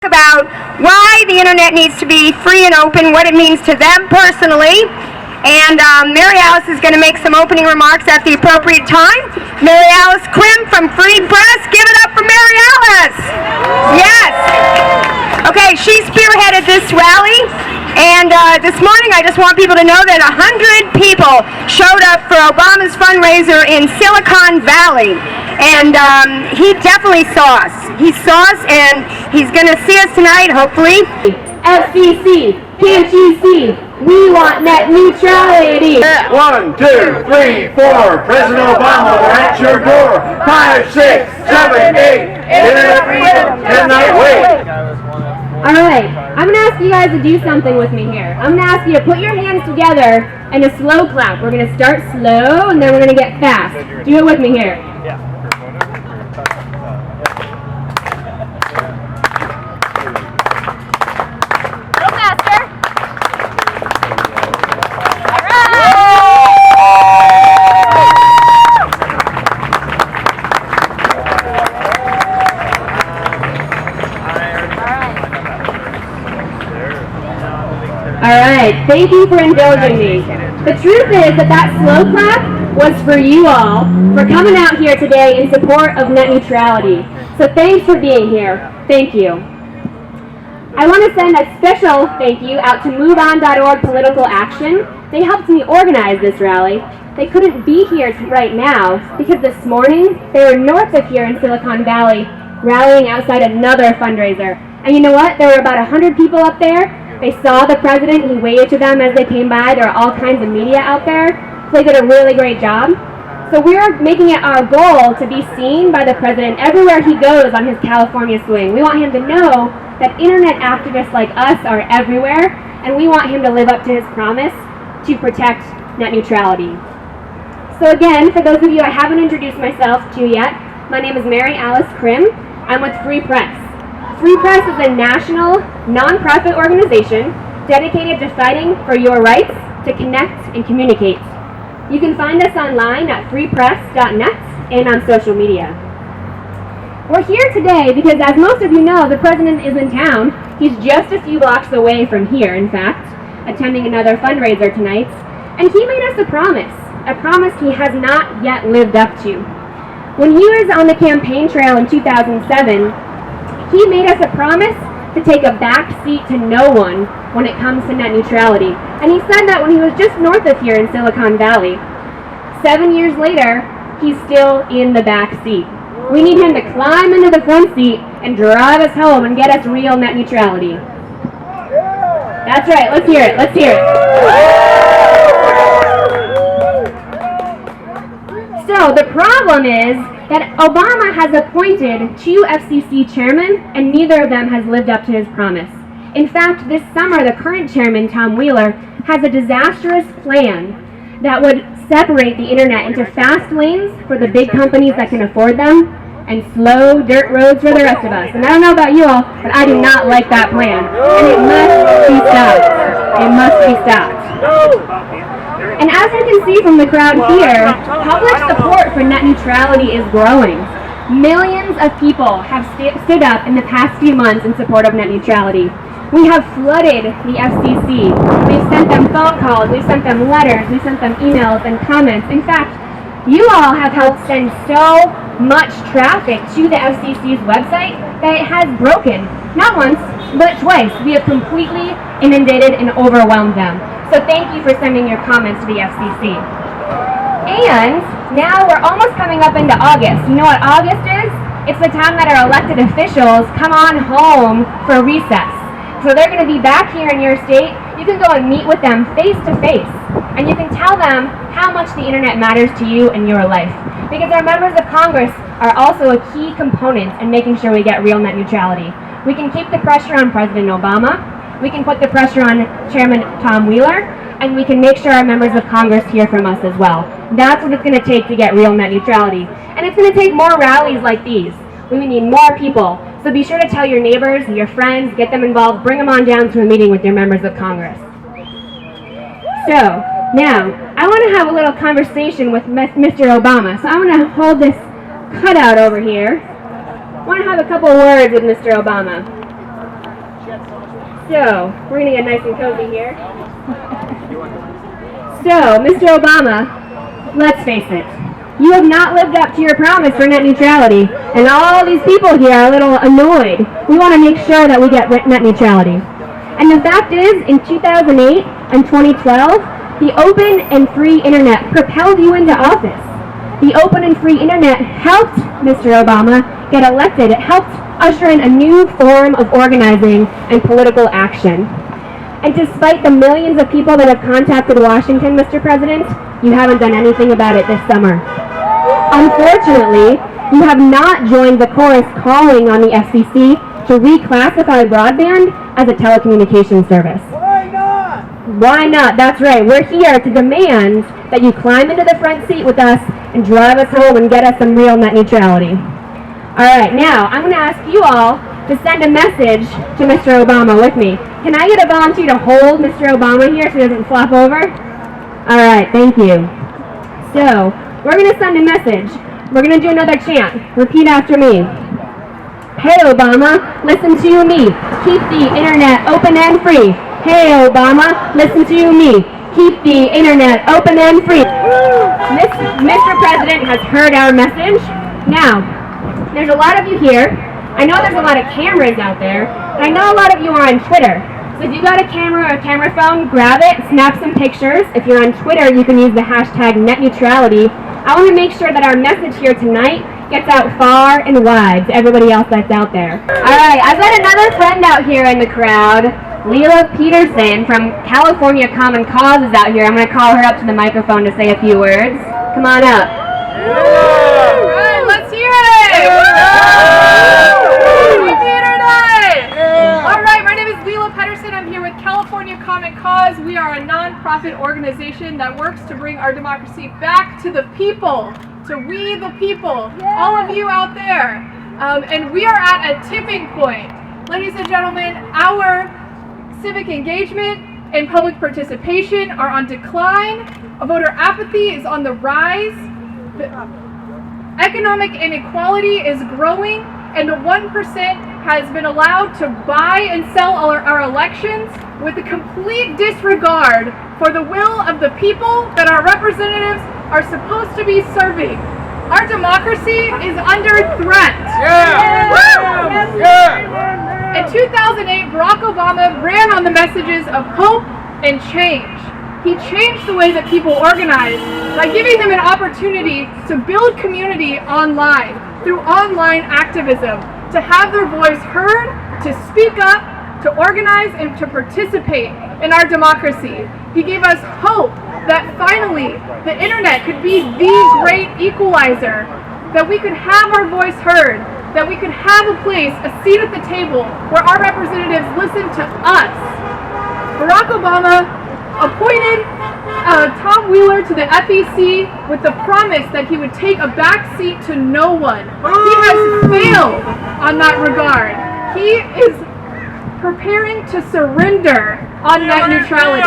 About why the internet needs to be free and open, what it means to them personally. And Mary Alice is going to make some opening remarks at the appropriate time. Mary Alice Krim from Free Press. Give it up for Mary Alice. Yes. Okay, she spearheaded this rally. And this morning I just want people to know that 100 people showed up for Obama's fundraiser in Silicon Valley. And he definitely saw us. He saw us, and he's going to see us tonight, hopefully. FCC, can't you see? We want net neutrality. 1, 2, 3, 4. President Obama, we're at your door. 5, 6, 7, 8. Internet freedom cannot wait. All right, I'm going to ask you guys to do something with me here. I'm going to ask you to put your hands together and a slow clap. We're going to start slow, and then we're going to get fast. Do it with me here. Alright, thank you for indulging me. The truth is that slow clap was for you all for coming out here today in support of net neutrality. So thanks for being here. Thank you. I want to send a special thank you out to MoveOn.org Political Action. They helped me organize this rally. They couldn't be here right now because this morning they were north of here in Silicon Valley rallying outside another fundraiser. And you know what? There were about 100 people up there. They saw the president, he waved to them as they came by. There are all kinds of media out there. So they did a really great job. So we're making it our goal to be seen by the president everywhere he goes on his California swing. We want him to know that internet activists like us are everywhere, and we want him to live up to his promise to protect net neutrality. So again, for those of you I haven't introduced myself to yet, my name is Mary Alice Krim. I'm with Free Press. Free Press is a national, non-profit organization dedicated to fighting for your rights to connect and communicate. You can find us online at freepress.net and on social media. We're here today because, as most of you know, the president is in town. He's just a few blocks away from here, in fact, attending another fundraiser tonight. And he made us a promise he has not yet lived up to. When he was on the campaign trail in 2007, he made us a promise to take a back seat to no one when it comes to net neutrality. And he said that when he was just north of here in Silicon Valley. 7 years later, he's still in the back seat. We need him to climb into the front seat and drive us home and get us real net neutrality. That's right, let's hear it, let's hear it. So the problem is that Obama has appointed 2 FCC chairmen, and neither of them has lived up to his promise. In fact, this summer, the current chairman, Tom Wheeler, has a disastrous plan that would separate the internet into fast lanes for the big companies that can afford them, and slow dirt roads for the rest of us. And I don't know about you all, but I do not like that plan. And it must be stopped. It must be stopped. And as you can see from the crowd here, public support for net neutrality is growing. Millions of people have stood up in the past few months in support of net neutrality. We have flooded the FCC. We've sent them phone calls, we've sent them letters, we've sent them emails and comments. In fact, you all have helped send so much traffic to the FCC's website that it has broken, not once, but twice. We have completely inundated and overwhelmed them. So thank you for sending your comments to the FCC. And now we're almost coming up into August. You know what August is? It's the time that our elected officials come on home for recess. So they're going to be back here in your state. You can go and meet with them face to face. And you can tell them how much the internet matters to you and your life. Because our members of Congress are also a key component in making sure we get real net neutrality. We can keep the pressure on President Obama. We can put the pressure on Chairman Tom Wheeler, and we can make sure our members of Congress hear from us as well. That's what it's going to take to get real net neutrality. And it's going to take more rallies like these. We need more people. So be sure to tell your neighbors, your friends, get them involved, bring them on down to a meeting with your members of Congress. So, now, I want to have a little conversation with Mr. Obama. So I'm going to hold this cutout over here. I want to have a couple words with Mr. Obama. So, we're going to get nice and cozy here. So, Mr. Obama, let's face it. You have not lived up to your promise for net neutrality, and all these people here are a little annoyed. We want to make sure that we get net neutrality. And the fact is, in 2008 and 2012, the open and free internet propelled you into office. The open and free internet helped Mr. Obama get elected. It helped usher in a new form of organizing and political action. And despite the millions of people that have contacted Washington, Mr. President, you haven't done anything about it this summer. Unfortunately, you have not joined the chorus calling on the FCC to reclassify broadband as a telecommunications service. Why not? Why not? That's right. We're here to demand that you climb into the front seat with us and drive us home and get us some real net neutrality. All right, now I'm going to ask you all to send a message to Mr. Obama with me. Can I get a volunteer to hold Mr. Obama here so he doesn't flop over? All right, thank you. So, we're going to send a message. We're going to do another chant. Repeat after me. Hey Obama, listen to me. Keep the internet open and free. Hey Obama, listen to me. Keep the internet open and free. Mr. President has heard our message. Now, there's a lot of you here. I know there's a lot of cameras out there, and I know a lot of you are on Twitter. So if you got a camera or a camera phone, grab it, snap some pictures. If you're on Twitter, you can use the hashtag #NetNeutrality. I want to make sure that our message here tonight gets out far and wide to everybody else that's out there. All right, I've got another friend out here in the crowd. Leela Peterson from California Common Cause is out here. I'm going to call her up to the microphone to say a few words. Come on up. All right, let's hear it! All right, my name is Leela Peterson. I'm here with California Common Cause. We are a non-profit organization that works to bring our democracy back to the people, to we the people, all of you out there. And we are at a tipping point. Ladies and gentlemen, our civic engagement and public participation are on decline. Voter apathy is on the rise. Economic inequality is growing, and the 1% has been allowed to buy and sell our elections with a complete disregard for the will of the people that our representatives are supposed to be serving. Our democracy is under threat. In 2008, Barack Obama ran on the messages of hope and change. He changed the way that people organize by giving them an opportunity to build community online, through online activism, to have their voice heard, to speak up, to organize, and to participate in our democracy. He gave us hope that finally the internet could be the great equalizer, that we could have our voice heard, that we could have a place, a seat at the table where our representatives listen to us. Barack Obama appointed Tom Wheeler to the FEC with the promise that he would take a back seat to no one. He has failed on that regard. He is preparing to surrender on net neutrality.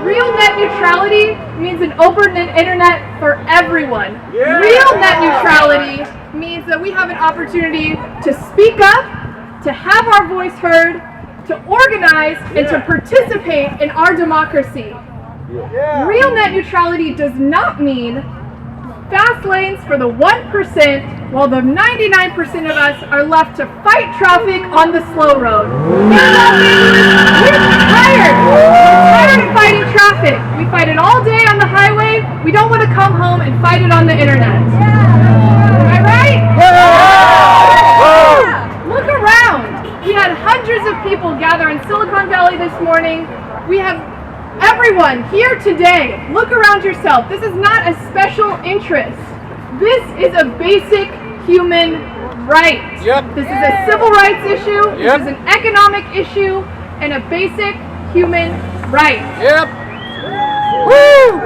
Real net neutrality means an open internet for everyone. Real net neutrality means that we have an opportunity to speak up, to have our voice heard, to organize, and to participate in our democracy. Real net neutrality does not mean fast lanes for the 1%, while the 99% of us are left to fight traffic on the slow road. We're tired. We're tired of fighting traffic. We fight it all day on the highway. We don't want to come home and fight it on the internet. Am I right? Look around. We had hundreds of people gather in Silicon Valley this morning. We have everyone here today. Look around yourself. This is not a special interest. This is a basic human right. This is a civil rights issue. This is an economic issue and a basic human right.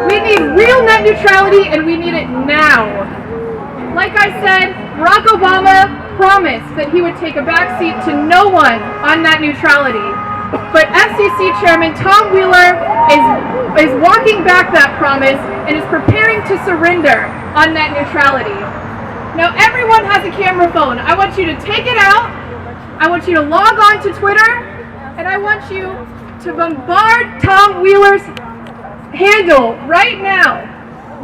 We need real net neutrality, and we need it now. Like I said, Barack Obama promised that he would take a backseat to no one on net neutrality. But FCC Chairman Tom Wheeler is walking back that promise and is preparing to surrender on net neutrality. Now everyone has a camera phone. I want you to take it out. I want you to log on to Twitter, and I want you to bombard Tom Wheeler's handle right now.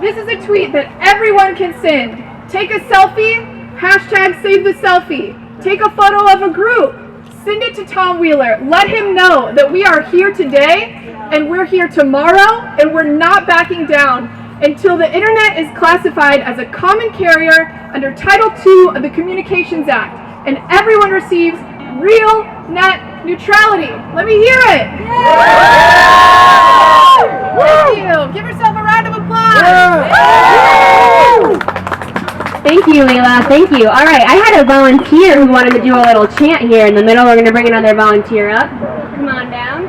This is a tweet that everyone can send. Take a selfie, hashtag save the selfie. Take a photo of a group, send it to Tom Wheeler. Let him know that we are here today, and we're here tomorrow, and we're not backing down until the internet is classified as a common carrier under Title II of the Communications Act, and everyone receives real net neutrality. Let me hear it. Thank you. Give yourself a round of applause. Thank you, Layla. Thank you. All right, I had a volunteer who wanted to do a little chant here in the middle. We're going to bring another volunteer up. Come on down.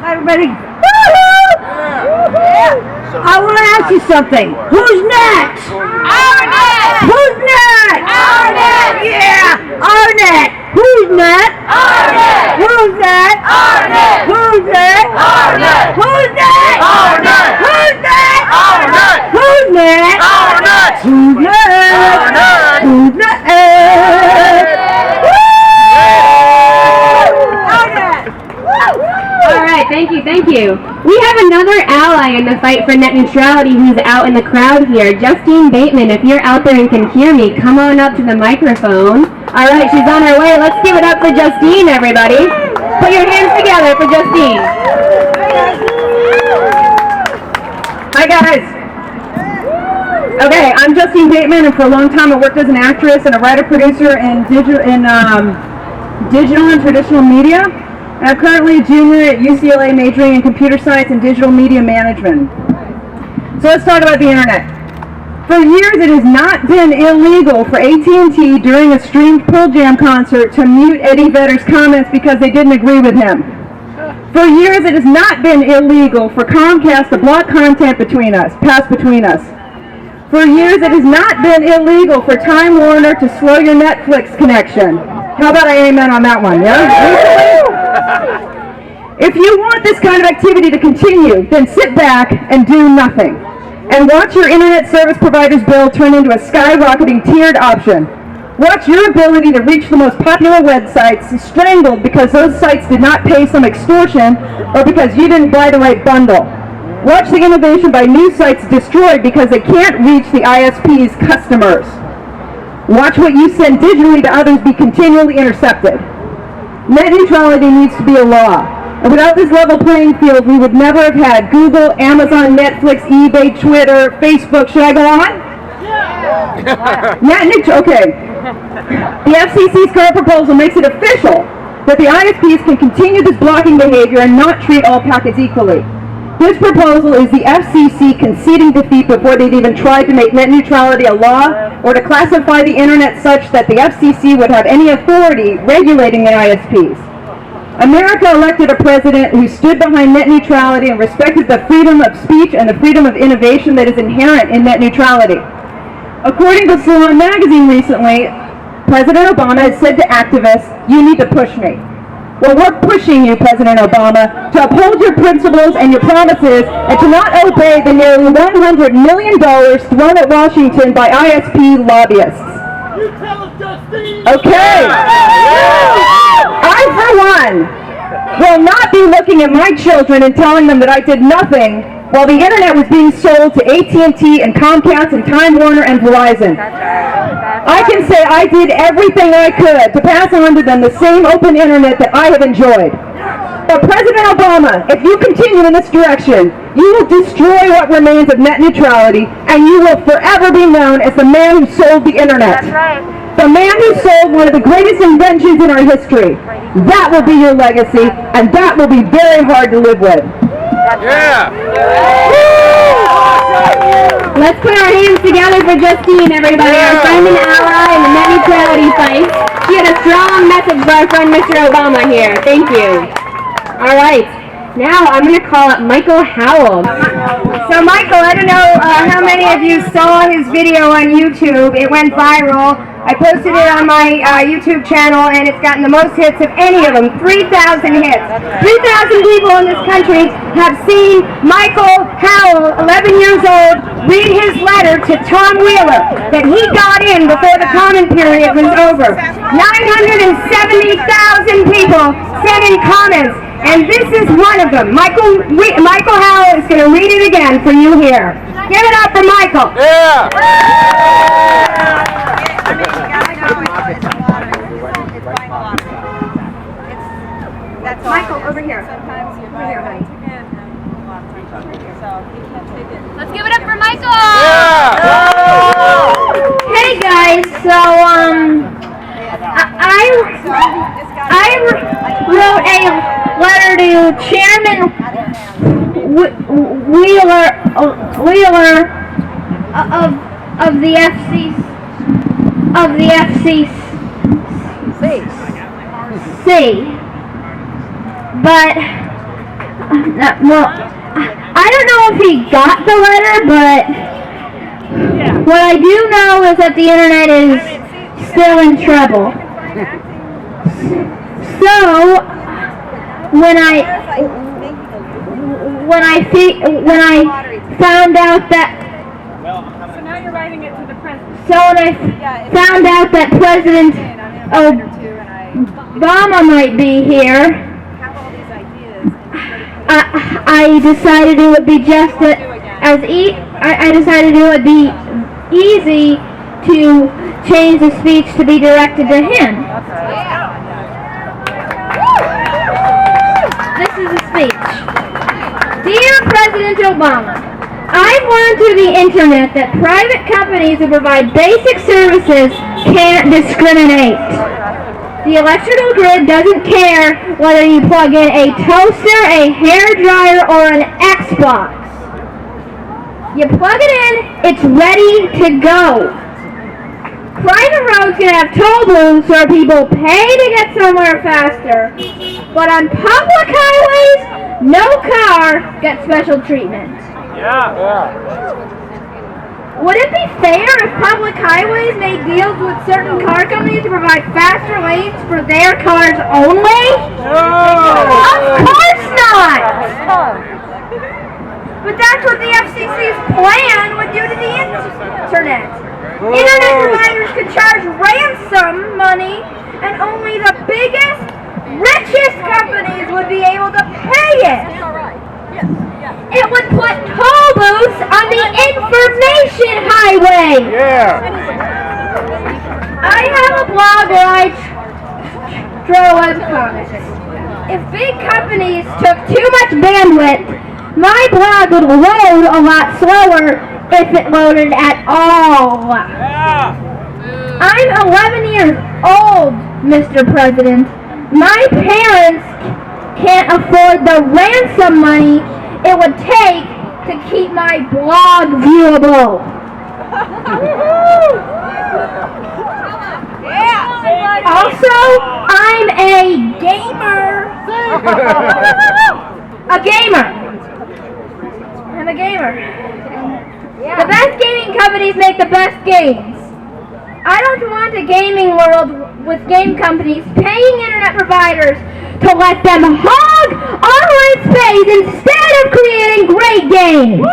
Hi, everybody. I want to ask you something. Who's next? Our net. Who's next? Our net. Yeah, our net. Who's net? Our net. Who's net? Our net. Who's net? Our net. Who's net? Our net. Who's net? Our net. Who's net? Our net. Who's net? Our net. Who's net? All right, thank you, thank you. We have another ally in the fight for net neutrality who's out in the crowd here. Justine Bateman, if you're out there and can hear me, come on up to the microphone. All right, she's on her way. Let's give it up for Justine, everybody. Put your hands together for Justine. Hi guys. Okay, I'm Justine Bateman, and for a long time I worked as an actress and a writer-producer in digital and traditional media. And I'm currently a junior at UCLA majoring in computer science and digital media management. So let's talk about the internet. For years it has not been illegal for AT&T during a streamed Pearl Jam concert to mute Eddie Vedder's comments because they didn't agree with him. For years it has not been illegal for Comcast to block content passed between us. For years it has not been illegal for Time Warner to slow your Netflix connection. How about I amen on that one, yeah? If you want this kind of activity to continue, then sit back and do nothing. And watch your internet service provider's bill turn into a skyrocketing tiered option. Watch your ability to reach the most popular websites strangled because those sites did not pay some extortion or because you didn't buy the right bundle. Watch the innovation by new sites destroyed because they can't reach the ISP's customers. Watch what you send digitally to others be continually intercepted. Net neutrality needs to be a law. And without this level playing field, we would never have had Google, Amazon, Netflix, eBay, Twitter, Facebook. Should I go on? Yeah. Okay. The FCC's current proposal makes it official that the ISPs can continue this blocking behavior and not treat all packets equally. This proposal is the FCC conceding defeat before they've even tried to make net neutrality a law or to classify the internet such that the FCC would have any authority regulating the ISPs. America elected a president who stood behind net neutrality and respected the freedom of speech and the freedom of innovation that is inherent in net neutrality. According to Salon magazine recently, President Obama has said to activists, "You need to push me." Well, we're pushing you, President Obama, to uphold your principles and your promises and to not obey the nearly $100 million thrown at Washington by ISP lobbyists. You tell us, Justine. Okay. I, for one, will not be looking at my children and telling them that I did nothing while the internet was being sold to AT&T and Comcast and Time Warner and Verizon. I can say I did everything I could to pass on to them the same open internet that I have enjoyed. But President Obama, if you continue in this direction, you will destroy what remains of net neutrality, and you will forever be known as the man who sold the internet. That's right. The man who sold one of the greatest inventions in our history. That will be your legacy, and that will be very hard to live with. Yeah. Let's put our hands together for Justine, everybody, our friend and ally in the net neutrality fight. She had a strong message for our friend Mr. Obama here. Thank you. All right. Now I'm going to call up Michael Howell. So Michael, I don't know how many of you saw his video on YouTube. It went viral. I posted it on my YouTube channel, and it's gotten the most hits of any of them, 3,000 hits. 3,000 people in this country have seen Michael Howell, 11 years old, read his letter to Tom Wheeler that he got in before the comment period was over. 970,000 people sent in comments, and this is one of them. Michael Howell is going to read it again for you here. Give it up for Michael. Yeah! Michael, over here. Let's give it up for Michael! Yeah! Hey guys, so I wrote a letter to Chairman Wheeler of the FCC. But well, I don't know if he got the letter, but what I do know is that the internet is still in trouble. So when I found out that So now you're writing it to the president. So when I found out that President Obama might be here, I decided it would be easy to change the speech to be directed to him. This is a speech. Dear President Obama, I've learned through the internet that private companies who provide basic services can't discriminate. The electrical grid doesn't care whether you plug in a toaster, a hairdryer, or an Xbox. You plug it in, it's ready to go. Private roads can have toll booths where people pay to get somewhere faster, but on public highways, no car gets special treatment. Would it be fair if public highways made deals with certain car companies to provide faster lanes for their cars only? No! Of course not! But that's what the FCC's plan would do to the internet. Internet providers could charge ransom money, and only the biggest, richest companies would be able to pay it. It would put toll booths on the information highway. Yeah! I have a blog where I draw webcomics. If big companies took too much bandwidth, my blog would load a lot slower if it loaded at all. I'm 11 years old, Mr. President. My parents can't afford the ransom money it would take to keep my blog viewable. Also, I'm a gamer. I'm a gamer. The best gaming companies make the best games. I don't want a gaming world with game companies paying internet providers to let them hog online space instead of creating great games.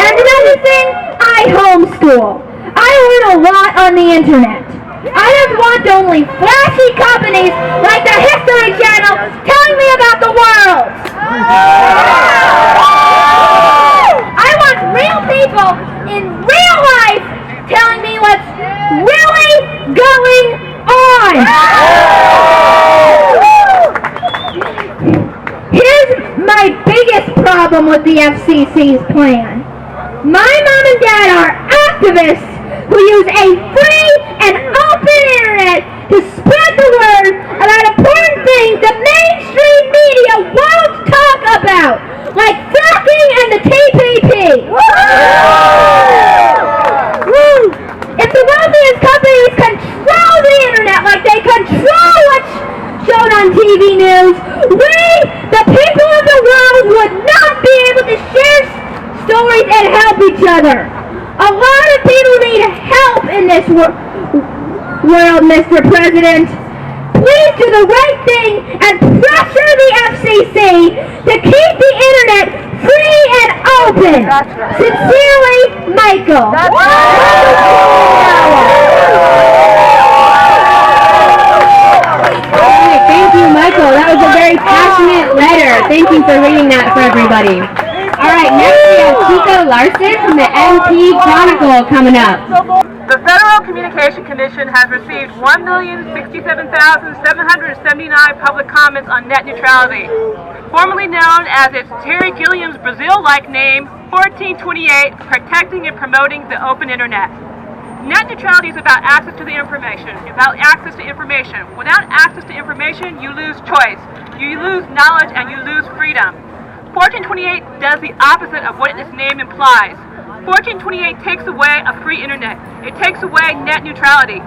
And another thing, I homeschool. I learn a lot on the internet. I don't want only flashy companies like the History Channel telling me about the world. I want real people in real life telling me what's really going on. Here's my biggest problem with the FCC's plan. My mom and dad are activists who use a free and open internet to spread the word about important things the mainstream media won't talk about, like fracking and the TPP. If the wealthiest companies control the internet like they control what's shown on TV news, we, the people of the world, would not be able to share stories and help each other. A lot of people need help in this world world, Mr. President. Please do the right thing and pressure the FCC to keep the internet free and open. Sincerely, Michael. Thank you, Michael. That was a very passionate letter. Thank you for reading that for everybody. All right, next we have Chico Larson from the MP Chronicle coming up. The Federal Communication Commission has received 1,067,779 public comments on net neutrality, formerly known as its Terry Gilliam's Brazil-like name, 1428, Protecting and Promoting the Open Internet. Net neutrality is about access to the information, about access to information. Without access to information, you lose choice, you lose knowledge, and you lose freedom. 1428 does the opposite of what its name implies. 1428 takes away a free internet. It takes away net neutrality.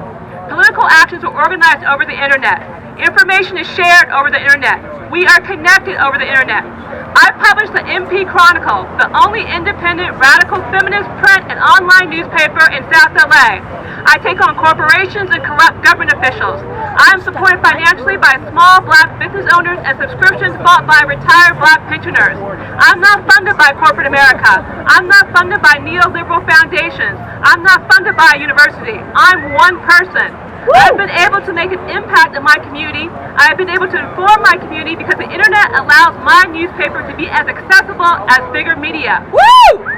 Political actions are organized over the internet. Information is shared over the internet. We are connected over the internet. I publish the MP Chronicle, the only independent, radical, feminist print and online newspaper in South LA. I take on corporations and corrupt government officials. I am supported financially by small black business owners and subscriptions bought by retired black pensioners. I'm not funded by corporate America. I'm not funded by neoliberal foundations. I'm not funded by a university. I'm one person. I've been able to make an impact in my community. I've been able to inform my community because the internet allows my newspaper to be as accessible as bigger media.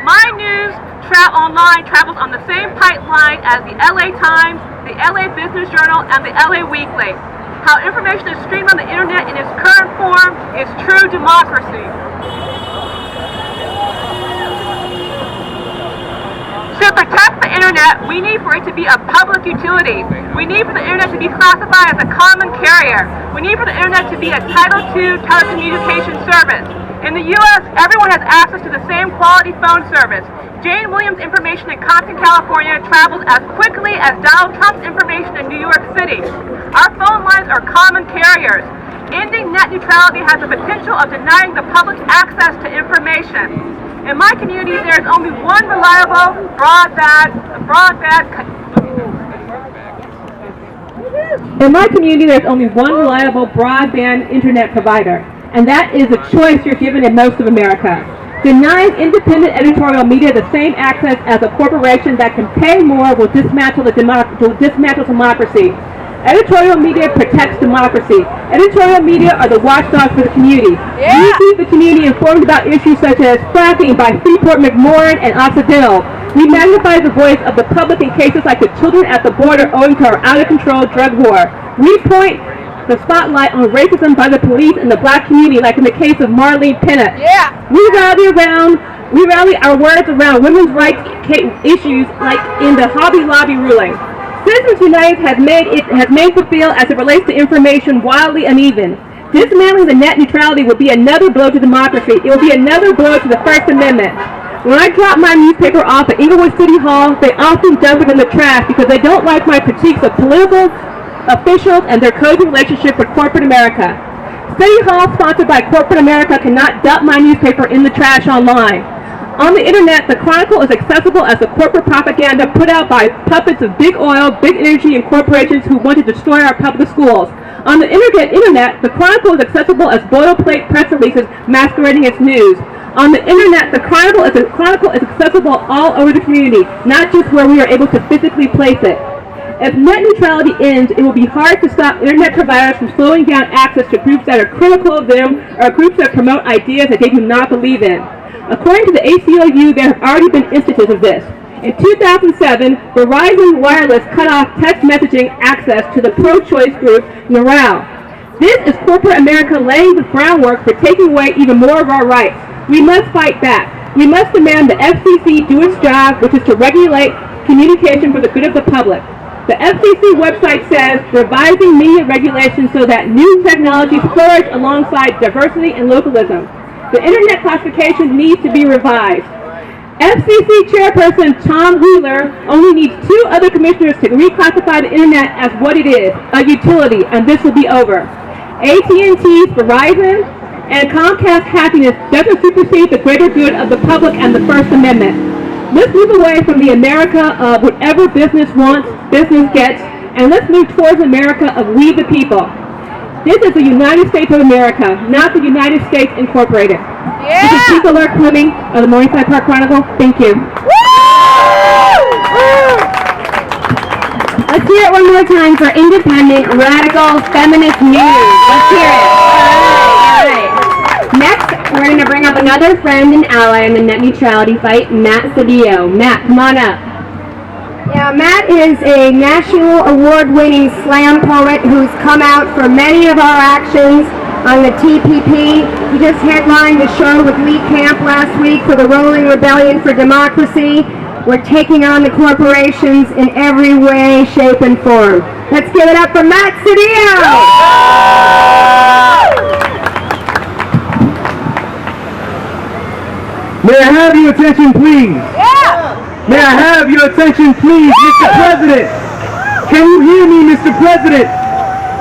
My news online travels on the same pipeline as the LA Times, the LA Business Journal, and the LA Weekly. How information is streamed on the internet in its current form is true democracy. To protect the internet, we need for it to be a public utility. We need for the internet to be classified as a common carrier. We need for the internet to be a Title II telecommunications service. In the U.S., everyone has access to the same quality phone service. Jane Williams' information in Compton, California travels as quickly as Donald Trump's information in New York City. Our phone lines are common carriers. Ending net neutrality has the potential of denying the public access to information. In my community, there is only one reliable broadband internet provider, and that is a choice you're given in most of America. Denying independent editorial media the same access as a corporation that can pay more will dismantle democracy. Editorial media protects democracy. Editorial media are the watchdogs for the community. We keep the community informed about issues such as fracking by Freeport-McMoran and Occidental. We magnify the voice of the public in cases like the children at the border owing to our out-of-control drug war. We point the spotlight on racism by the police in the black community, like in the case of Marlene Pinnock. We rally our words around women's rights issues, like in the Hobby Lobby ruling. Citizens United has made the field as it relates to information wildly uneven. Dismantling the net neutrality will be another blow to democracy. It will be another blow to the First Amendment. When I drop my newspaper off at Inglewood City Hall, they often dump it in the trash because they don't like my critiques of political officials and their cozy relationship with corporate America. City Hall, sponsored by corporate America, cannot dump my newspaper in the trash online. On the internet, the Chronicle is accessible as the corporate propaganda put out by puppets of big oil, big energy, and corporations who want to destroy our public schools. On the internet, the Chronicle is accessible as boilerplate press releases masquerading as news. On the internet, the Chronicle is accessible all over the community, not just where we are able to physically place it. If net neutrality ends, it will be hard to stop internet providers from slowing down access to groups that are critical of them or groups that promote ideas that they do not believe in. According to the ACLU, there have already been instances of this. In 2007, Verizon Wireless cut off text messaging access to the pro-choice group Neural. This is corporate America laying the groundwork for taking away even more of our rights. We must fight back. We must demand the FCC do its job, which is to regulate communication for the good of the public. The FCC website says revising media regulations so that new technologies flourish alongside diversity and localism. The internet classification needs to be revised. FCC Chairperson Tom Wheeler only needs 2 other commissioners to reclassify the internet as what it is, a utility, and this will be over. AT&T's Verizon and Comcast happiness doesn't supersede the greater good of the public and the First Amendment. Let's move away from the America of whatever business wants, business gets, And let's move towards America of we the people. This is the United States of America, not the United States Incorporated. Yeah! This is Chief Alert Fleming of the Morningside Park Chronicle. Thank you. Let's hear it one more time for independent, radical, feminist news. Let's hear it. All right. Next, we're going to bring up another friend and ally in the net neutrality fight, Matt Cedillo. Matt, come on up. Yeah, Matt is a national award-winning slam poet who's come out for many of our actions on the TPP. He just headlined a show with Lee Camp last week for the Rolling Rebellion for Democracy. We're taking on the corporations in every way, shape, and form. Let's give it up for Matt Cedillo! May I have your attention, please? May I have your attention, please, Mr. President? Can you hear me, Mr. President?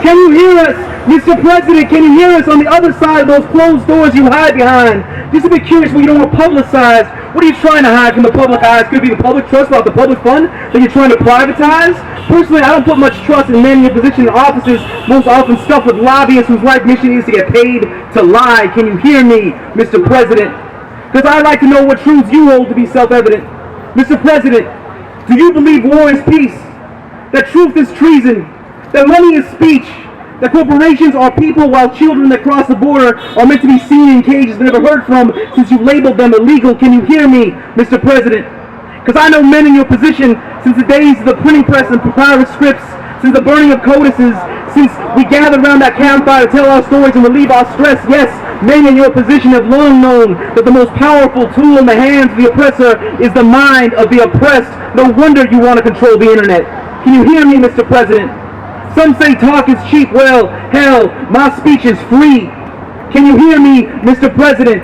Can you hear us, Mr. President? Can you hear us on the other side of those closed doors you hide behind? Just a bit curious what you don't want to publicize. What are you trying to hide from the public eyes? Could it be the public trust about the public fund that you're trying to privatize? Personally, I don't put much trust in men in your position in offices, most often stuffed with lobbyists whose life mission is to get paid to lie. Can you hear me, Mr. President? Because I'd like to know what truths you hold to be self-evident. Mr. President, do you believe war is peace? That truth is treason? That money is speech? That corporations are people while children that cross the border are meant to be seen in cages never heard from since you labeled them illegal? Can you hear me, Mr. President? Because I know men in your position since the days of the printing press and papyrus scripts, since the burning of codices, since we gathered around that campfire to tell our stories and relieve our stress. Yes, men in your position have long known that the most powerful tool in the hands of the oppressor is the mind of the oppressed. No wonder you want to control the internet. Can you hear me, Mr. President? Some say talk is cheap. Well, hell, my speech is free. Can you hear me, Mr. President?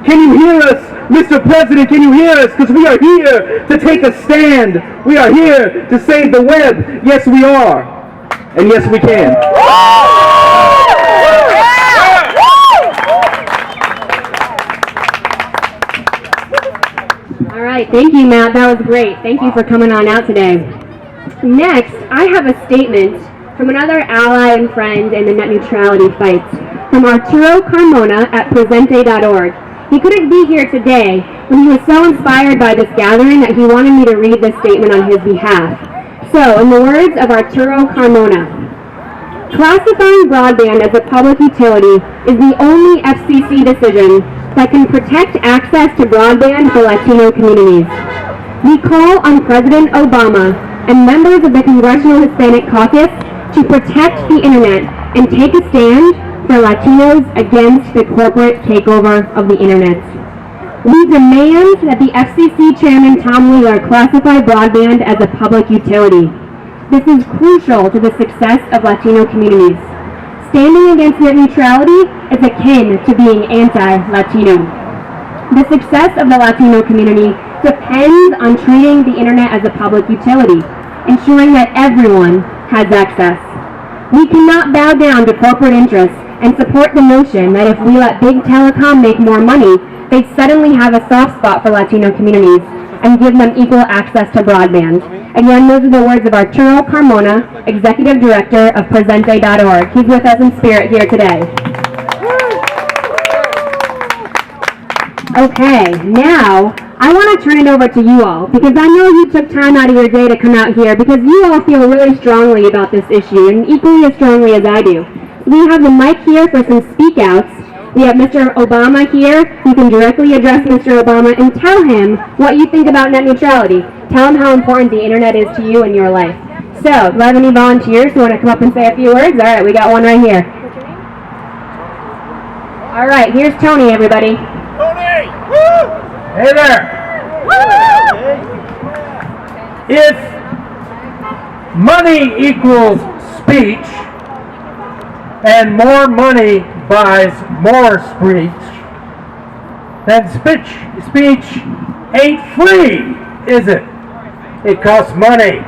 Can you hear us, Mr. President? Can you hear us? Because we are here to take a stand. We are here to save the web. Yes, we are. And yes, we can. All right, thank you, Matt. That was great. Thank you for coming on out today. Next, I have a statement from another ally and friend in the net neutrality fight, from Arturo Carmona at presente.org. He couldn't be here today, but he was so inspired by this gathering that he wanted me to read this statement on his behalf. So, in the words of Arturo Carmona, classifying broadband as a public utility is the only FCC decision that can protect access to broadband for Latino communities. We call on President Obama and members of the Congressional Hispanic Caucus to protect the internet and take a stand for Latinos against the corporate takeover of the internet. We demand that the FCC Chairman Tom Wheeler classify broadband as a public utility. This is crucial to the success of Latino communities. Standing against net neutrality is akin to being anti-Latino. The success of the Latino community depends on treating the internet as a public utility, ensuring that everyone has access. We cannot bow down to corporate interests and support the notion that if we let big telecom make more money, they suddenly have a soft spot for Latino communities and give them equal access to broadband. Again, those are the words of Arturo Carmona, Executive Director of presente.org. He's with us in spirit here today. Okay, now I want to turn it over to you all, because I know you took time out of your day to come out here because you all feel really strongly about this issue, and equally as strongly as I do. We have the mic here for some speak outs. We have Mr. Obama here. You can directly address Mr. Obama and tell him what you think about net neutrality. Tell him how important the internet is to you in your life. So, do I have any volunteers who want to come up and say a few words? All right, we got one right here. All right, here's Tony, everybody. Tony! Woo! Hey there! If money equals speech, and more money buys more speech, then speech ain't free, is it? It costs money.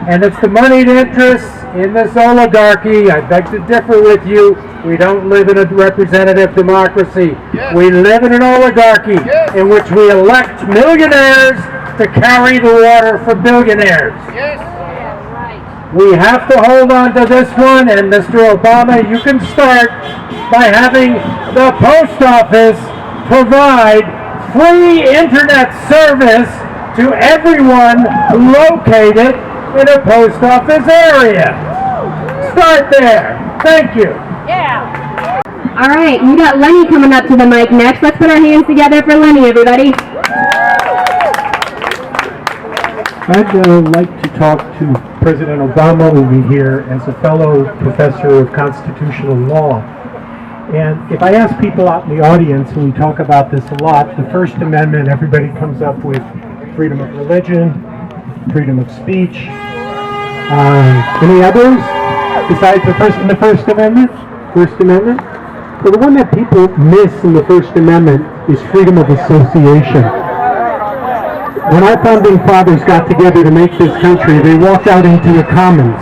And it's the moneyed interests in this oligarchy. I beg to differ with you. We don't live in a representative democracy. Yes. We live in an oligarchy, yes, in which we elect millionaires to carry the water for billionaires. Yes. We have to hold on to this one, and Mr. Obama, you can start by having the post office provide free internet service to everyone located in a post office area. Start there. Thank you. All right, we got Lenny coming up to the mic next. Let's put our hands together for Lenny, everybody. I'd like to talk to President Obama over here as a fellow professor of constitutional law. And if I ask people out in the audience, and we talk about this a lot, the First Amendment, everybody comes up with freedom of religion, freedom of speech. Any others besides the First Amendment? First Amendment? Well, the one that people miss in the First Amendment is freedom of association. When our founding fathers got together to make this country, they walked out into the commons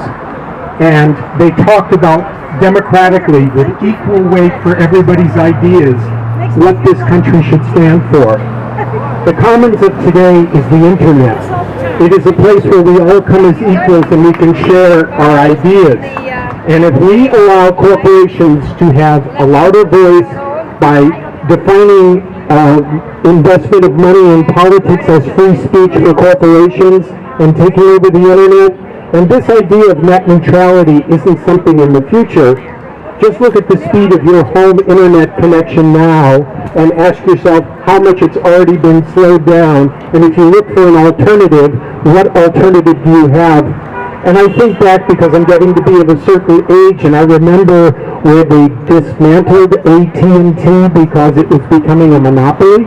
and they talked about democratically, with equal weight for everybody's ideas, what this country should stand for. The commons of today is the internet. It is a place where we all come as equals and we can share our ideas. And if we allow corporations to have a louder voice by defining investment of money in politics as free speech for corporations and taking over the internet, and this idea of net neutrality isn't something in the future. Just look at the speed of your home internet connection now and ask yourself how much it's already been slowed down. And if you look for an alternative, what alternative do you have? And I think back because I'm getting to be of a certain age, and I remember where they dismantled AT&T because it was becoming a monopoly.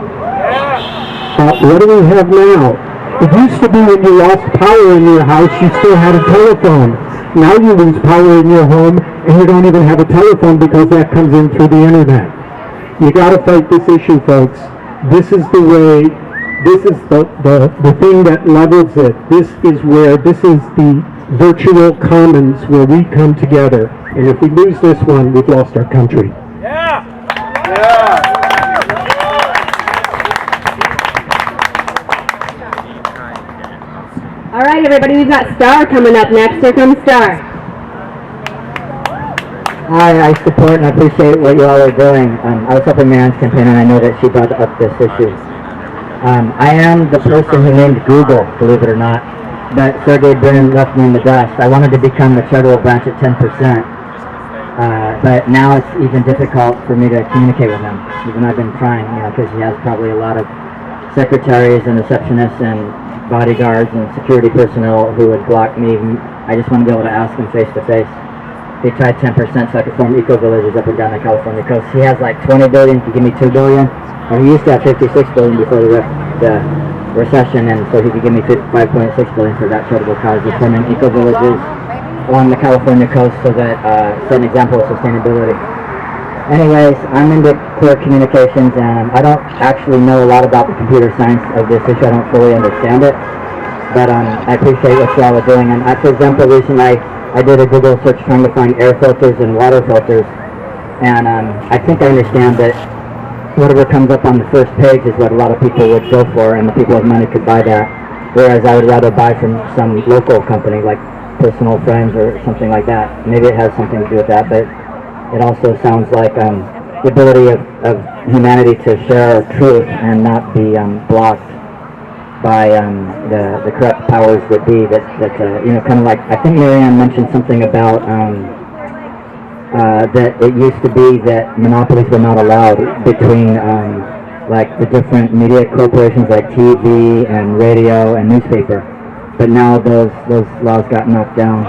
What do we have now? It used to be when you lost power in your house, you still had a telephone. Now you lose power in your home, and you don't even have a telephone because that comes in through the internet. You gotta fight this issue, folks. This is the way, this is the thing that levels it. This is the virtual commons where we come together. And if we lose this one, we've lost our country. All right, everybody, we've got Star coming up next. Here comes Star. Hi, I support and appreciate what you all are doing. I was helping Mary's campaign, and I know that she brought up this issue. I am the person who named Google, believe it or not, but Sergey Brin left me in the dust. I wanted to become the charitable branch at 10%, but now it's even difficult for me to communicate with him, even though I've been trying, because he has probably a lot of secretaries and receptionists and bodyguards and security personnel who would block me. I just want to be able to ask him face to face. He tried 10% so I could form eco-villages up and down the California coast. He has like 20 billion, he could give me 2 billion. Or he used to have 56 billion before the recession, and so he could give me 5.6 billion for that charitable cause. He's forming eco-villages along the California coast so that set an example of sustainability. Anyways, I'm into clear communications, and I don't actually know a lot about the computer science of this issue. I don't fully understand it, but I appreciate what you all are doing. And for example, recently I did a Google search trying to find air filters and water filters, and I think I understand that whatever comes up on the first page is what a lot of people would go for, and the people with money could buy that, whereas I would rather buy from some local company like Personal Friends or something like that. Maybe it has something to do with that, but it also sounds like the ability of humanity to share truth and not be blocked by the corrupt powers that be. That kind of like, I think Marianne mentioned something about that it used to be that monopolies were not allowed between like the different media corporations like TV and radio and newspaper, but now those laws got knocked down,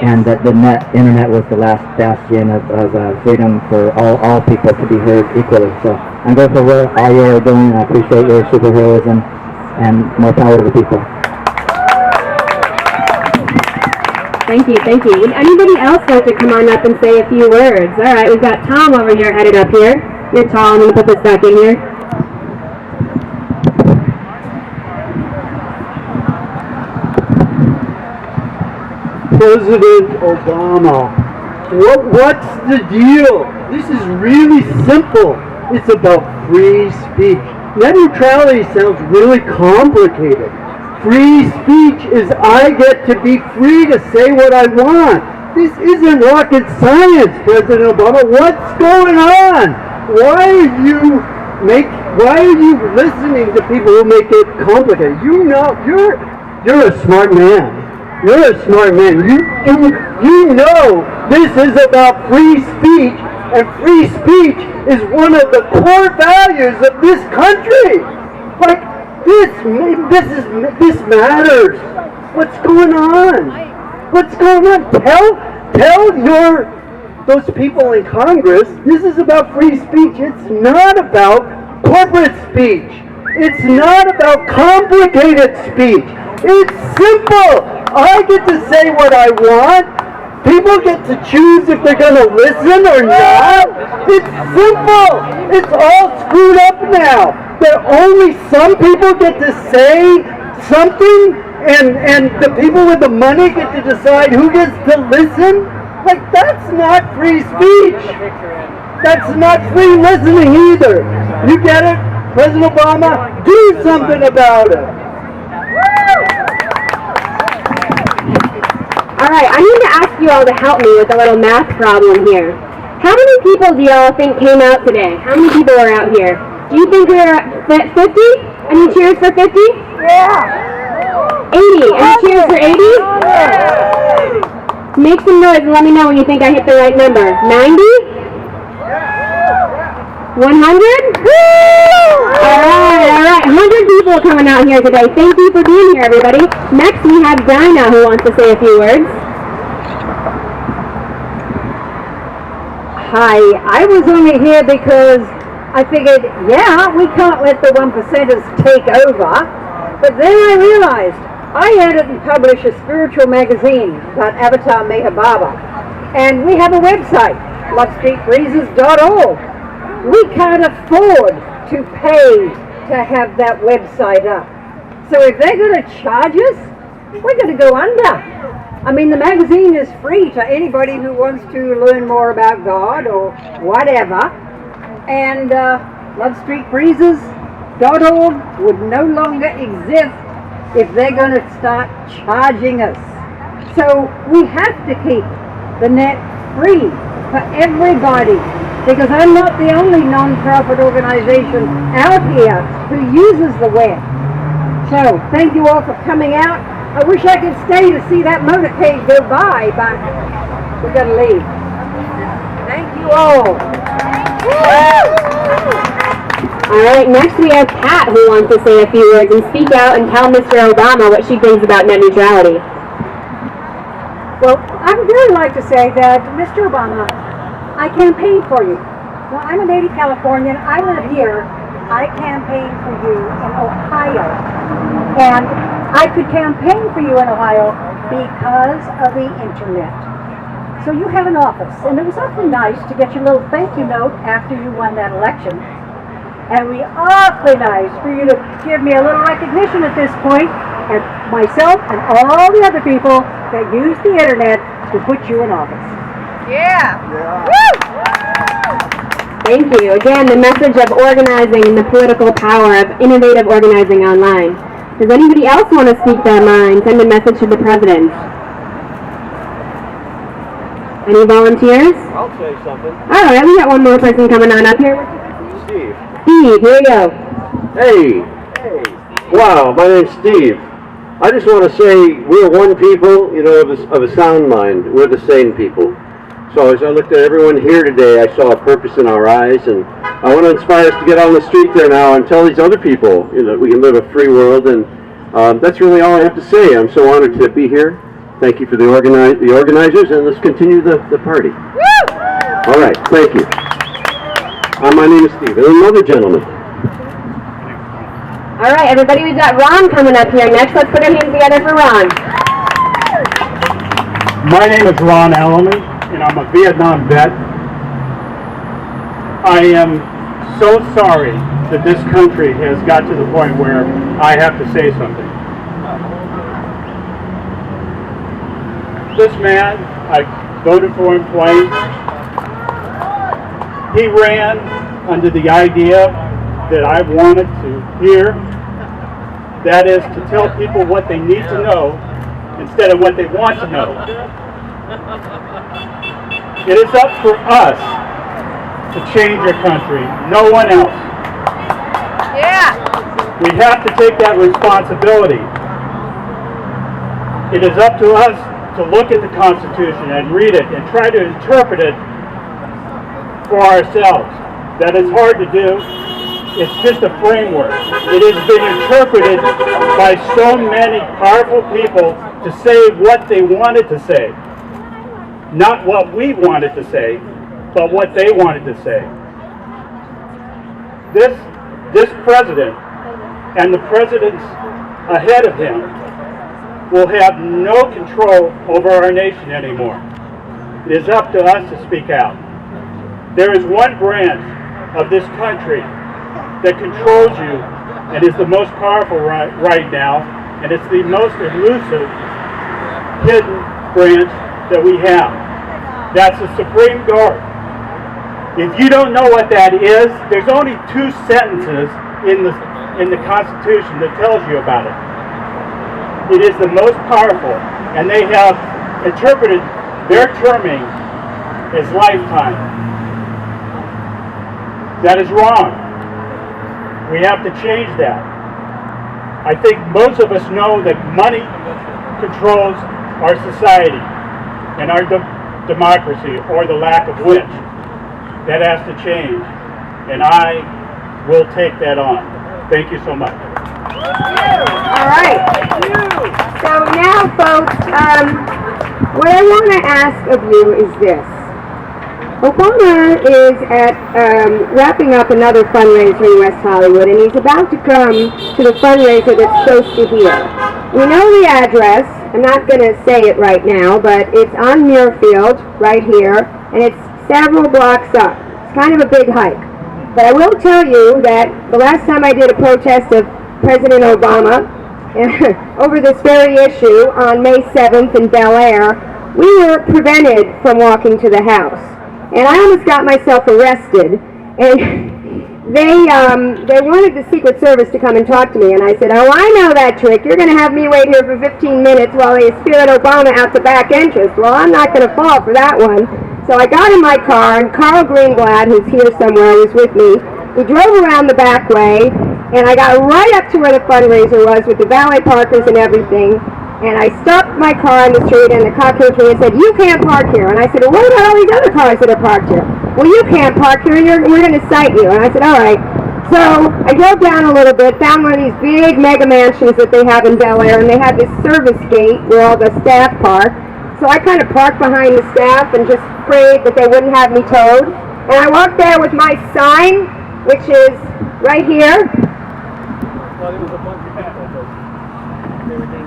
and that the internet was the last bastion of freedom for all people to be heard equally. So I'm grateful for what all you are doing, and I appreciate your superheroism, and more power to the people. Thank you. Would anybody else like to come on up and say a few words? All right, we've got Tom over here headed up here. You're tall, I'm going to put this back in here. President Obama, what's the deal? This is really simple. It's about free speech. Net neutrality sounds really complicated. Free speech is I get to be free to say what I want. This isn't rocket science, President Obama. What's going on? Why are you listening to people who make it complicated? You know, you're a smart man. You're a smart man. You know this is about free speech, and free speech is one of the core values of this country. Like, this matters. What's going on? What's going on? Tell those people in Congress this is about free speech. It's not about corporate speech. It's not about complicated speech. It's simple. I get to say what I want. People get to choose if they're going to listen or not. It's simple. It's all screwed up now. That only some people get to say something, and the people with the money get to decide who gets to listen. Like, that's not free speech. That's not free listening either. You get it? President Obama, do something about it. Alright, I need to ask you all to help me with a little math problem here. How many people do y'all think came out today? How many people are out here? Do you think we're at 50? Any cheers for 50? Yeah! 80. Any cheers for 80? Yeah. Make some noise and let me know when you think I hit the right number. 90? 100? Alright, 100 people coming out here today. Thank you for being here, everybody. Next we have Dinah, who wants to say a few words. Hi, I was only here because I figured, yeah, we can't let the 1%ers take over. But then I realized I edit and publish a spiritual magazine about Avatar Meher Baba. And we have a website, lovestreetbreezes.org. We can't afford to pay to have that website up. So if they're going to charge us, we're going to go under. I mean, the magazine is free to anybody who wants to learn more about God or whatever. And lovestreetbreezes.org would no longer exist if they're going to start charging us. So we have to keep the net free for everybody, because I'm not the only non-profit organization out here who uses the web. So thank you all for coming out. I wish I could stay to see that motorcade go by, but we've got to leave. Thank you all. Alright, next we have Kat, who wants to say a few words and speak out and tell Mr. Obama what she thinks about net neutrality. Well, I would really like to say that, Mr. Obama, I campaigned for you. Well, I'm a native Californian. I live here. I campaigned for you in Ohio. And I could campaign for you in Ohio because of the internet. So you have an office, and it was awfully nice to get your little thank you note after you won that election. And it would be awfully nice for you to give me a little recognition at this point, and myself and all the other people that use the internet to put you in office. Yeah. Thank you. Again, the message of organizing and the political power of innovative organizing online. Does anybody else want to speak their mind? Send a message to the president. Any volunteers? I'll say something. All right, we got one more person coming on up here. Steve. Steve, here we go. Hey. Wow, my name's Steve. I just want to say we're one people, of a sound mind. We're the sane people. So as I looked at everyone here today, I saw a purpose in our eyes, and I want to inspire us to get on the street there now and tell these other people, that we can live a free world, and that's really all I have to say. I'm so honored to be here. Thank you for the organizers, and let's continue the party. Woo! All right, thank you. My name is Steve, and another gentleman. All right, everybody, we've got Ron coming up here next. Let's put our hands together for Ron. My name is Ron Ellerman, and I'm a Vietnam vet. I am so sorry that this country has got to the point where I have to say something. This man, I voted for him twice. He ran under the idea that I wanted to hear That is to tell people what they need to know instead of what they want to know. It is up for us to change our country, no one else. Yeah. We have to take that responsibility. It is up to us to look at the Constitution and read it and try to interpret it for ourselves. That is hard to do. It's just a framework. It has been interpreted by so many powerful people to say what they wanted to say. Not what we wanted to say, but what they wanted to say. This president and the presidents ahead of him will have no control over our nation anymore. It is up to us to speak out. There is one branch of this country that controls you and is the most powerful right now, and it's the most elusive, hidden branch that we have. That's the Supreme Court. If you don't know what that is, there's only 2 sentences in the Constitution that tells you about it. It is the most powerful, and they have interpreted their terming as lifetime. That is wrong. We have to change that. I think most of us know that money controls our society and our democracy, or the lack of which. That has to change, and I will take that on. Thank you so much. All right. So now, folks, what I want to ask of you is this. Obama is wrapping up another fundraiser in West Hollywood, and he's about to come to the fundraiser that's close to here. We know the address. I'm not going to say it right now, but it's on Muirfield, right here, and it's several blocks up. It's kind of a big hike. But I will tell you that the last time I did a protest of President Obama over this very issue on May 7th in Bel Air, we were prevented from walking to the house. And I almost got myself arrested. And they wanted the Secret Service to come and talk to me. And I said, oh, I know that trick. You're going to have me wait here for 15 minutes while they spirit Obama out the back entrance. Well, I'm not going to fall for that one. So I got in my car, and Carl Greenblatt, who's here somewhere, was with me. We drove around the back way, and I got right up to where the fundraiser was with the valet parkers and everything. And I stopped my car on the street, and the cop came to me and said, you can't park here. And I said, well, what about all these other cars that are parked here? Well, you can't park here, and we're going to cite you. And I said, all right. So I drove down a little bit, found one of these big mega mansions that they have in Bel Air, and they had this service gate where all the staff park. So I kind of parked behind the staff and just prayed that they wouldn't have me towed. And I walked there with my sign, which is right here.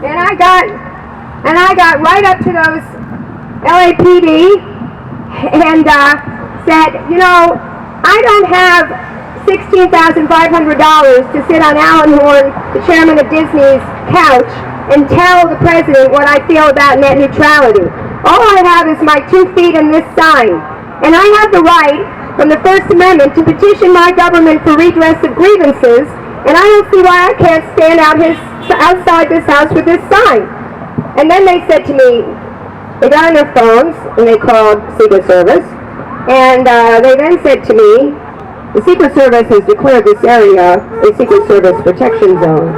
And I got right up to those LAPD and said, you know, I don't have $16,500 to sit on Alan Horn, the chairman of Disney's couch, and tell the president what I feel about net neutrality. All I have is my 2 feet and this sign. And I have the right from the First Amendment to petition my government for redress of grievances, and I don't see why I can't stand outside this house with this sign. And then they said to me, they got on their phones and they called Secret Service, and they then said to me, the Secret Service has declared this area a Secret Service protection zone.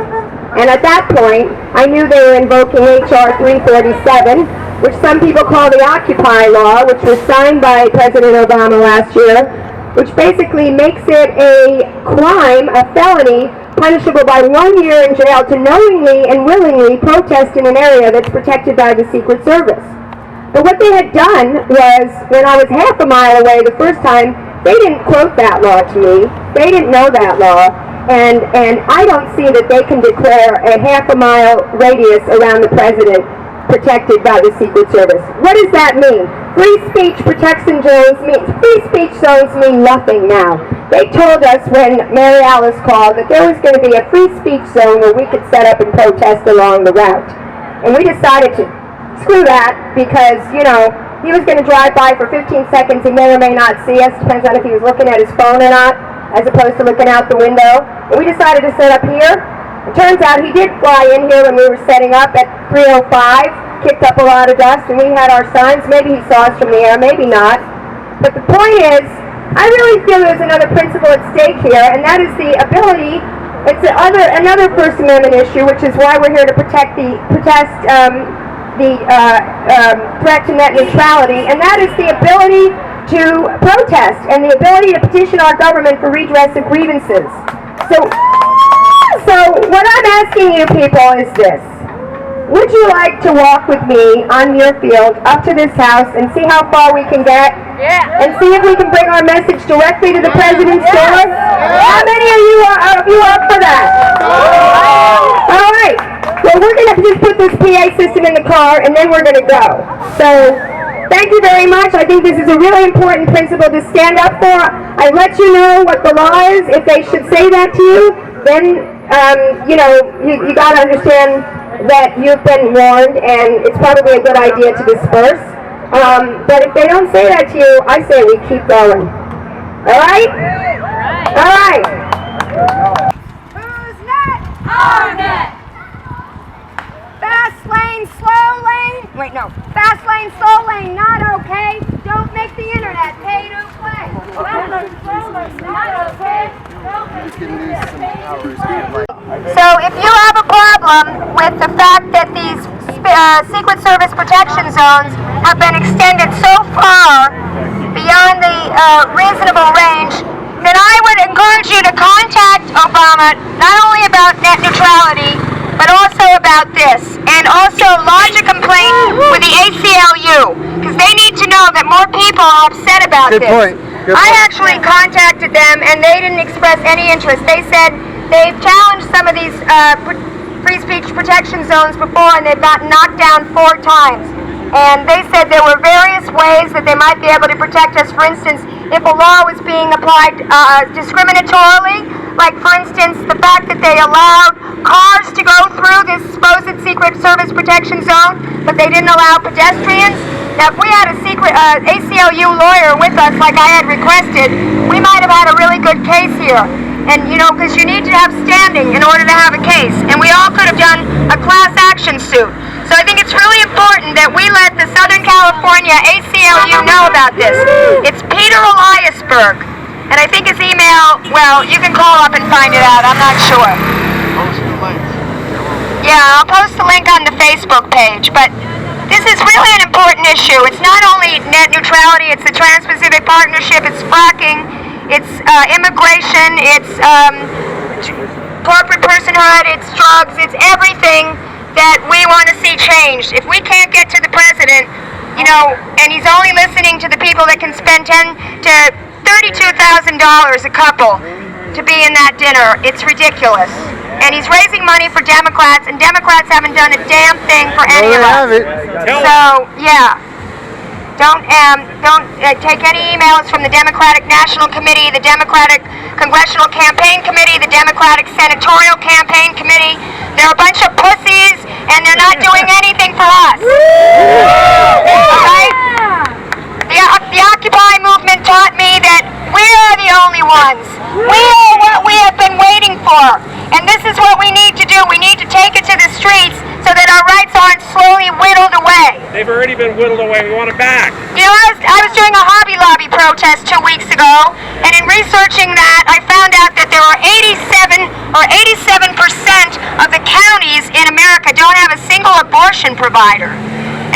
And at that point, I knew they were invoking H.R. 347, which some people call the Occupy Law, which was signed by President Obama last year, which basically makes it a crime, a felony, punishable by 1 year in jail to knowingly and willingly protest in an area that's protected by the Secret Service. But what they had done was, when I was half a mile away the first time, they didn't quote that law to me. They didn't know that law. And I don't see that they can declare a half a mile radius around the president protected by the Secret Service. What does that mean? Free speech protection zones mean nothing now. They told us when Mary Alice called that there was going to be a free speech zone where we could set up and protest along the route. And we decided to screw that because, you know, he was going to drive by for 15 seconds. He may or may not see us. Depends on if he was looking at his phone or not, as opposed to looking out the window. And we decided to set up here. It turns out he did fly in here when we were setting up at 3:05, kicked up a lot of dust, and we had our signs. Maybe he saw us from the air, maybe not. But the point is, I really feel there's another principle at stake here, and that is the ability. It's another First Amendment issue, which is why we're here to protest the threat to net neutrality, and that is the ability to protest and the ability to petition our government for redress of grievances. So what I'm asking you people is this. Would you like to walk with me on Muirfield up to this house and see how far we can get? Yeah. And see if we can bring our message directly to the President's door? How many of you are up for that? All right. Well, we're going to just put this PA system in the car, and then we're going to go. So, thank you very much. I think this is a really important principle to stand up for. I let you know what the law is. If they should say that to you, then, you got to understand that you've been warned, and it's probably a good idea to disperse. But if they don't say that to you, I say we keep going. All right? All right. Who's net? Our net. Fast lane, slow lane. Wait, no. Fast lane, slow lane, not okay. Don't make the internet pay to play. Fast lane, slow lane, not okay. Don't make the internet pay to play. So if you have a problem with the fact that these Secret Service protection zones have been extended so far beyond the reasonable range, then I would encourage you to contact Obama not only about net neutrality, but also about this, and also lodge a complaint with the ACLU, because they need to know that more people are upset about this. Good point. I actually contacted them, and they didn't express any interest. They said they've challenged some of these free speech protection zones before, and they've gotten knocked down 4 times. And they said there were various ways that they might be able to protect us. For instance, if a law was being applied discriminatorily, like for instance the fact that they allowed cars to go through this supposed Secret Service protection zone, but they didn't allow pedestrians. Now if we had a secret ACLU lawyer with us like I had requested, we might have had a really good case here. And because you need to have standing in order to have a case. And we all could have done a class action suit. So I think it's really important that we let the Southern California ACLU know about this. It's Peter Eliasberg. And I think his email, well, you can call up and find it out. I'm not sure. Yeah, I'll post the link on the Facebook page. But this is really an important issue. It's not only net neutrality, it's the Trans-Pacific Partnership, it's fracking, it's immigration, it's corporate personhood, it's drugs, it's everything that we want to see changed. If we can't get to the president, and he's only listening to the people that can spend $10,000 to $32,000 a couple to be in that dinner, it's ridiculous. And he's raising money for Democrats, and Democrats haven't done a damn thing for any of us. So, yeah. Don't take any emails from the Democratic National Committee, the Democratic Congressional Campaign Committee, the Democratic Senatorial Campaign Committee. They're a bunch of pussies, and they're not doing anything for us. All right? The Occupy movement taught me that we are the only ones. We are what we have been waiting for. And this is what we need to do. We need to take it to the streets so that our rights aren't slowly whittled away. They've already been whittled away. We want it back. I was doing a Hobby Lobby protest 2 weeks ago, and in researching that, I found out that there are 87% of the counties in America don't have a single abortion provider.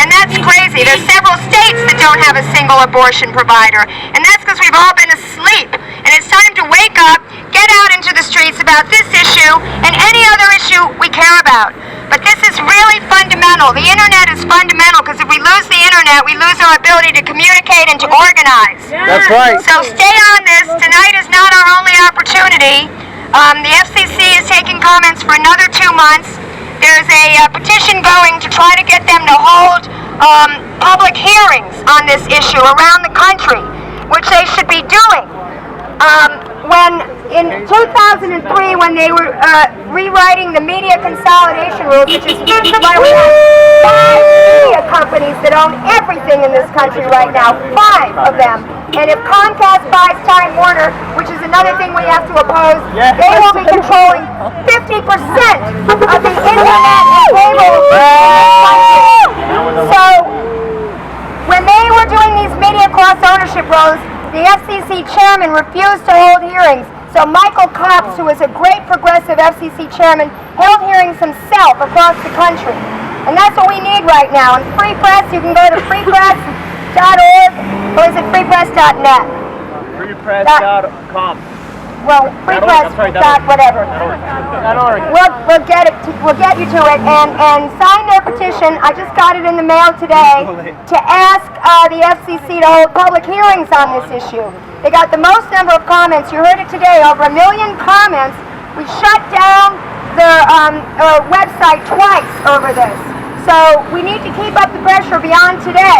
And that's crazy. There's several states that don't have a single abortion provider. And that's because we've all been asleep. And it's time to wake up, get out into the streets about this issue and any other issue we care about. But this is really fundamental. The internet is fundamental, because if we lose the internet, we lose our ability to communicate and to organize. That's right. So stay on this. Tonight is not our only opportunity. The FCC is taking comments for another 2 months. There's a petition going to try to get them to hold public hearings on this issue around the country, which they should be doing. When in 2003, when they were rewriting the media consolidation rules, which is why we have 5 media companies that own everything in this country right now, 5 of them. And if Comcast buys Time Warner, which is another thing we have to oppose. They will be controlling 50% of the internet and cable in this country. So, when they were doing these media cross-ownership roles, the FCC chairman refused to hold hearings. So Michael Copps, who is a great progressive FCC chairman, held hearings himself across the country. And that's what we need right now. And Free Press, you can go to freepress.org, or is it freepress.net? Freepress.com. Well, freepress.whatever. We'll get you to it, and sign their petition. I just got it in the mail today to ask the FCC to hold public hearings on this issue. They got the most number of comments. You heard it today, over 1 million comments. We shut down the website twice over this. So we need to keep up the pressure beyond today.